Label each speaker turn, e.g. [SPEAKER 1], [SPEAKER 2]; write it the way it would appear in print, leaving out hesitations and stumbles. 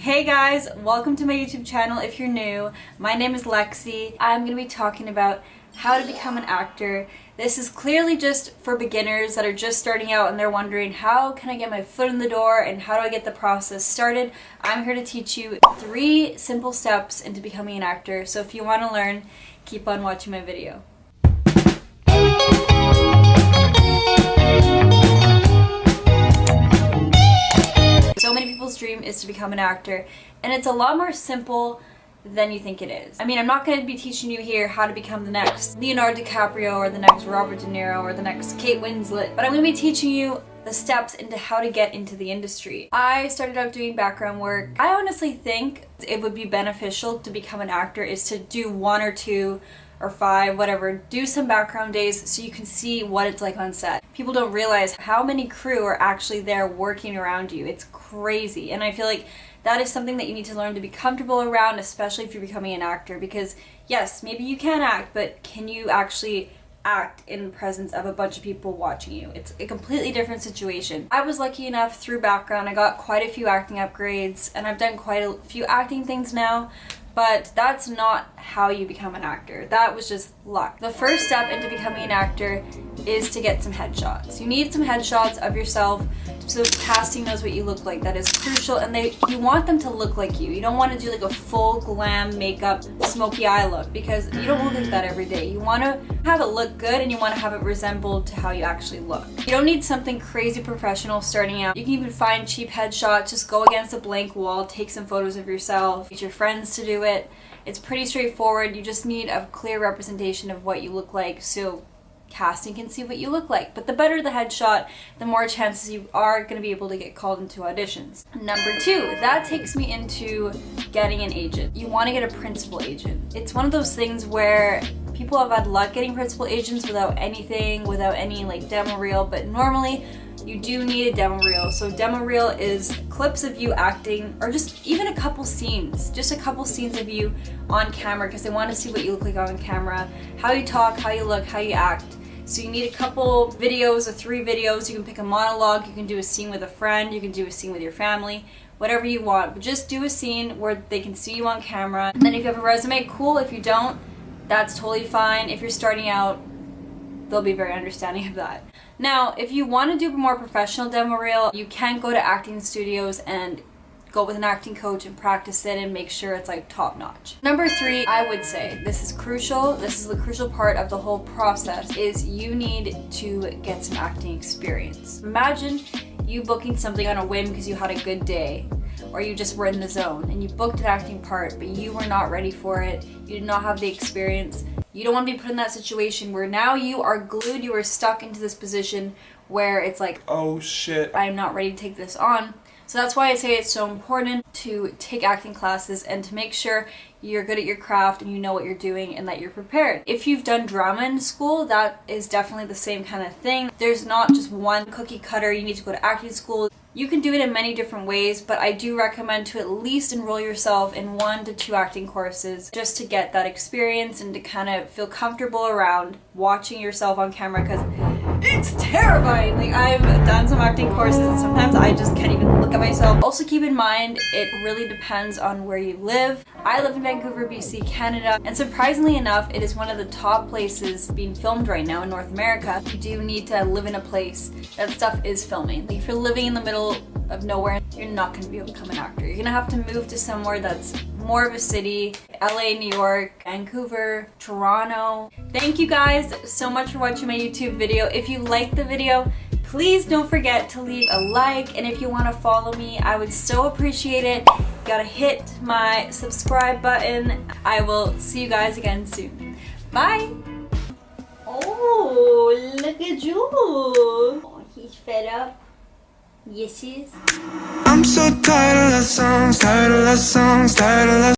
[SPEAKER 1] Hey guys, welcome to my YouTube channel if you're new. My name is Lexi. I'm going to be talking about how to become an actor. This is clearly just for beginners that are just starting out and they're wondering how can I get my foot in the door and how do I get the process started. I'm here to teach you 3 simple steps into becoming an actor. So if you want to learn, keep on watching my video. So many people's dream is to become an actor, and it's a lot more simple than you think it is. I mean, I'm not going to be teaching you here how to become the next Leonardo DiCaprio or the next Robert De Niro or the next Kate Winslet, but I'm going to be teaching you the steps into how to get into the industry. I started out doing background work. I honestly think it would be beneficial to become an actor is to do 1 or 2 or 5, whatever, do some background days so you can see what it's like on set. People don't realize how many crew are actually there working around you. It's crazy, and I feel like that is something that you need to learn to be comfortable around, especially if you're becoming an actor, because yes, maybe you can act, but can you actually act in the presence of a bunch of people watching you? It's a completely different situation. I was lucky enough through background, I got quite a few acting upgrades, and I've done quite a few acting things now, but that's not how you become an actor. That was just luck. The first step into becoming an actor is to get some headshots. You need some headshots of yourself so casting knows what you look like. That is crucial, and you want them to look like you. You don't want to do like a full glam makeup smoky eye look because you don't look like that every day. You want to have it look good and you want to have it resemble to how you actually look. You don't need something crazy professional starting out. You can even find cheap headshots. Just go against a blank wall, take some photos of yourself, get your friends to do it. It's pretty straightforward. You just need a clear representation of what you look like so casting can see what you look like. But the better the headshot, the more chances you are going to be able to get called into auditions. Number 2, that takes me into getting an agent. You want to get a principal agent. It's one of those things where people have had luck getting principal agents without any like demo reel, but normally you do need a demo reel. So demo reel is clips of you acting, or just even a couple scenes of you on camera, because they want to see what you look like on camera, how you talk, how you look, how you act. So you need a couple videos or 3 videos. You can pick a monologue, you can do a scene with a friend, you can do a scene with your family, whatever you want, but just do a scene where they can see you on camera. And then if you have a resume, cool. If you don't, that's totally fine. If you're starting out, they'll be very understanding of that. Now, if you want to do a more professional demo reel, you can go to acting studios and go with an acting coach and practice it and make sure it's like top notch. Number 3, I would say, this is crucial. This is the crucial part of the whole process, is you need to get some acting experience. Imagine you booking something on a whim because you had a good day, or you just were in the zone and you booked an acting part, but you were not ready for it. You did not have the experience. You don't want to be put in that situation where now you are glued, you are stuck into this position where it's like, oh shit, I'm not ready to take this on. So that's why I say it's so important to take acting classes and to make sure you're good at your craft and you know what you're doing and that you're prepared. If you've done drama in school, that is definitely the same kind of thing. There's not just one cookie cutter, you need to go to acting school. You can do it in many different ways, but I do recommend to at least enroll yourself in 1 to 2 acting courses just to get that experience and to kind of feel comfortable around watching yourself on camera, because it's terrifying. Like, I've done some acting courses and sometimes I just can't even look at myself. Also keep in mind, it really depends on where you live. I live in Vancouver, BC, Canada, and surprisingly enough, it is one of the top places being filmed right now in North America. You do need to live in a place that stuff is filming. Like, if you're living in the middle of nowhere, you're not going to be able to become an actor. You're going to have to move to somewhere that's more of a city. LA, New York, Vancouver, Toronto. Thank you guys so much for watching my YouTube video. If you liked the video, please don't forget to leave a like, and if you want to follow me, I would so appreciate it. You gotta hit my subscribe button. I will see you guys again soon. Bye! Oh, look at you! Oh, he's fed up. Yes, he is.
[SPEAKER 2] I'm so tired of love songs, tired of love songs, tired of love